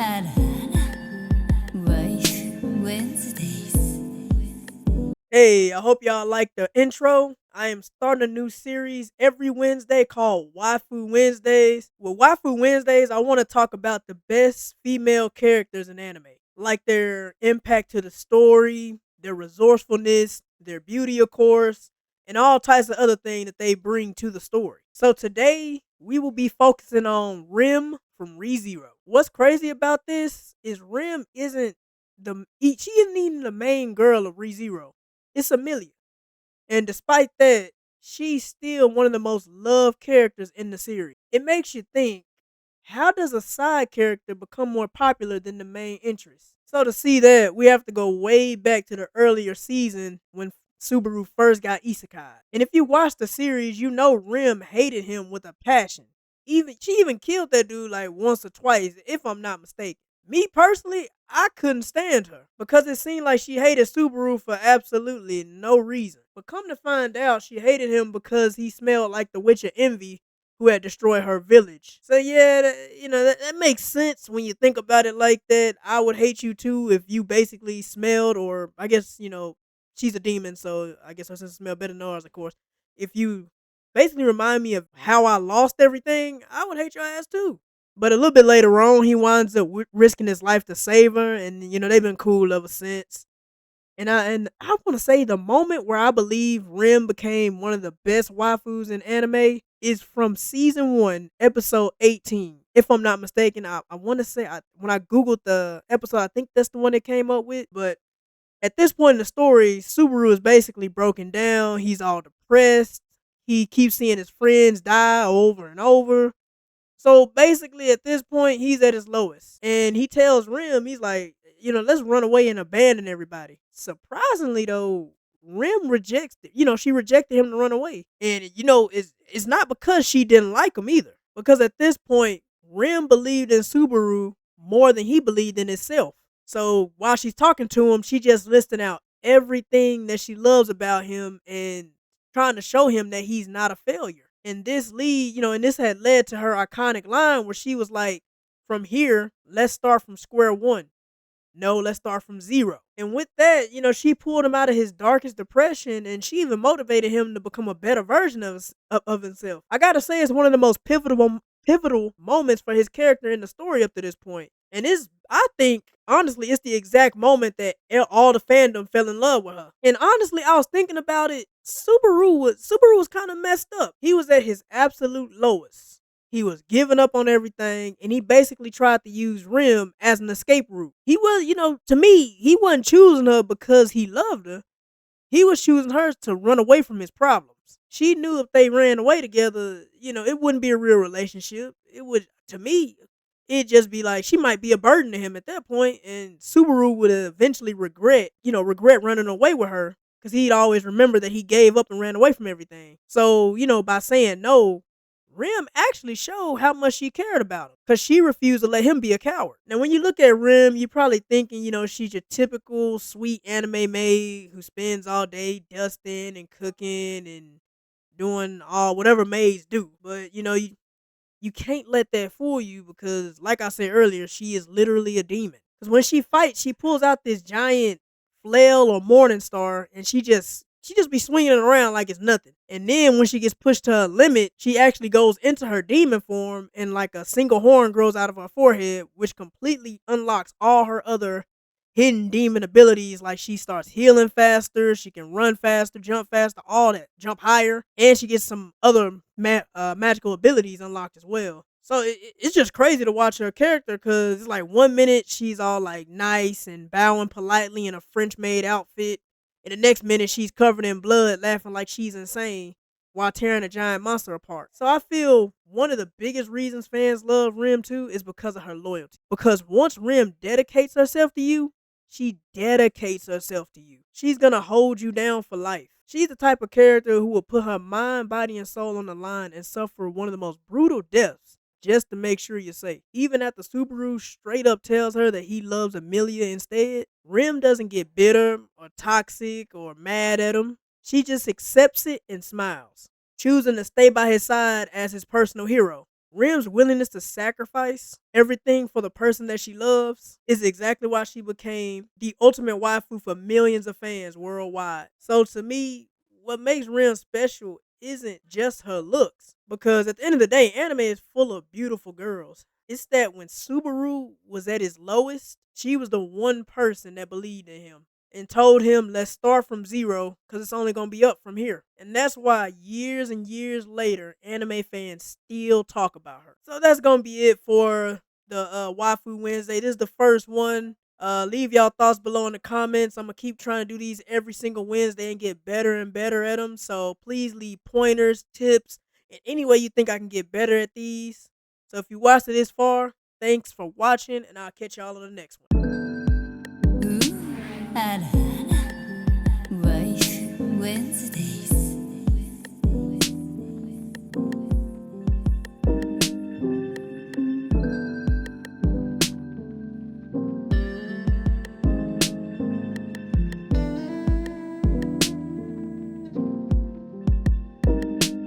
Waifu Wednesdays. Hey, I hope y'all like the intro. I am starting a new series every Wednesday called Waifu Wednesdays. With Waifu Wednesdays, I want to talk about the best female characters in anime, like their impact to the story, their resourcefulness, their beauty, of course, and all types of other things that they bring to the story. So today, we will be focusing on Rim from ReZero. What's crazy about this is Rim isn't she isn't even the main girl of ReZero. It's Amelia. And despite that, she's still one of the most loved characters in the series. It makes you think, how does a side character become more popular than the main interest? So to see that, we have to go way back to the earlier season when Subaru first got isekai. And if you watch the series, you know Rim hated him with a passion. Even she even killed that dude like once or twice, if I'm not mistaken. Me personally, I couldn't stand her because it seemed like she hated Subaru for absolutely no reason. But come to find out, she hated him because he smelled like the Witch of Envy who had destroyed her village. So yeah, that makes sense when you think about it like that. I would hate you too if you basically smelled, or I guess she's a demon, so I guess her sense of smell better than ours, of course. If you basically remind me of how I lost everything, I would hate your ass too. But a little bit later on, he winds up risking his life to save her, and they've been cool ever since. And I want to say the moment where I believe Rim became one of the best waifus in anime is from season 1, episode 18. If I'm not mistaken, I want to say when I googled the episode, I think that's the one it came up with. But at this point in the story, Subaru is basically broken down. He's all depressed. He keeps seeing his friends die over and over. So basically, at this point, he's at his lowest. And he tells Rim, he's like, let's run away and abandon everybody. Surprisingly, though, Rim rejects it. She rejected him to run away. And, it's not because she didn't like him either. Because at this point, Rim believed in Subaru more than he believed in himself. So while she's talking to him, she just listing out everything that she loves about him and trying to show him that he's not a failure. And this had led to her iconic line where she was like, from here, let's start from square one. No, let's start from zero. And with that, she pulled him out of his darkest depression, and she even motivated him to become a better version of himself. I gotta say, it's one of the most pivotal moments for his character in the story up to this point. And I think, honestly, it's the exact moment that all the fandom fell in love with her. And honestly, I was thinking about it. Subaru was kind of messed up. He was at his absolute lowest. He was giving up on everything, and he basically tried to use Rim as an escape route. He was, to me, he wasn't choosing her because he loved her. He was choosing her to run away from his problems. She knew if they ran away together, it wouldn't be a real relationship. It would, to me, it'd just be like she might be a burden to him at that point, and Subaru would eventually regret running away with her because he'd always remember that he gave up and ran away from everything. So, by saying no, Rim actually showed how much she cared about him because she refused to let him be a coward. Now, when you look at Rim, you're probably thinking, she's your typical sweet anime maid who spends all day dusting and cooking and doing all whatever maids do. But, you can't let that fool you because, like I said earlier, she is literally a demon. Because when she fights, she pulls out this giant flail or morning star, and she just be swinging it around like it's nothing. And then when she gets pushed to her limit, she actually goes into her demon form, and like a single horn grows out of her forehead, which completely unlocks all her other hidden demon abilities. Like she starts healing faster, she can run faster, jump faster, all that, jump higher, and she gets some other magical abilities unlocked as well. So it's just crazy to watch her character because it's like 1 minute she's all like nice and bowing politely in a French maid outfit, and the next minute she's covered in blood, laughing like she's insane while tearing a giant monster apart. So I feel one of the biggest reasons fans love Rim too is because of her loyalty. Because once Rim dedicates herself to you, she dedicates herself to you. She's gonna hold you down for life. She's the type of character who will put her mind, body, and soul on the line and suffer one of the most brutal deaths just to make sure you're safe. Even after Subaru straight up tells her that he loves Amelia instead, Rim doesn't get bitter or toxic or mad at him. She just accepts it and smiles, choosing to stay by his side as his personal hero. Rim's willingness to sacrifice everything for the person that she loves is exactly why she became the ultimate waifu for millions of fans worldwide. So to me, what makes Rim special isn't just her looks, because at the end of the day, anime is full of beautiful girls. It's that when Subaru was at his lowest, she was the one person that believed in him and told him, let's start from zero because it's only going to be up from here. And that's why years and years later, anime fans still talk about her. So that's going to be it for the Waifu Wednesday. This is the first one. Leave y'all thoughts below in the comments. I'm going to keep trying to do these every single Wednesday and get better and better at them. So please leave pointers, tips, and any way you think I can get better at these. So if you watched it this far, thanks for watching, and I'll catch y'all on the next one. あらあらワイフウェンズデー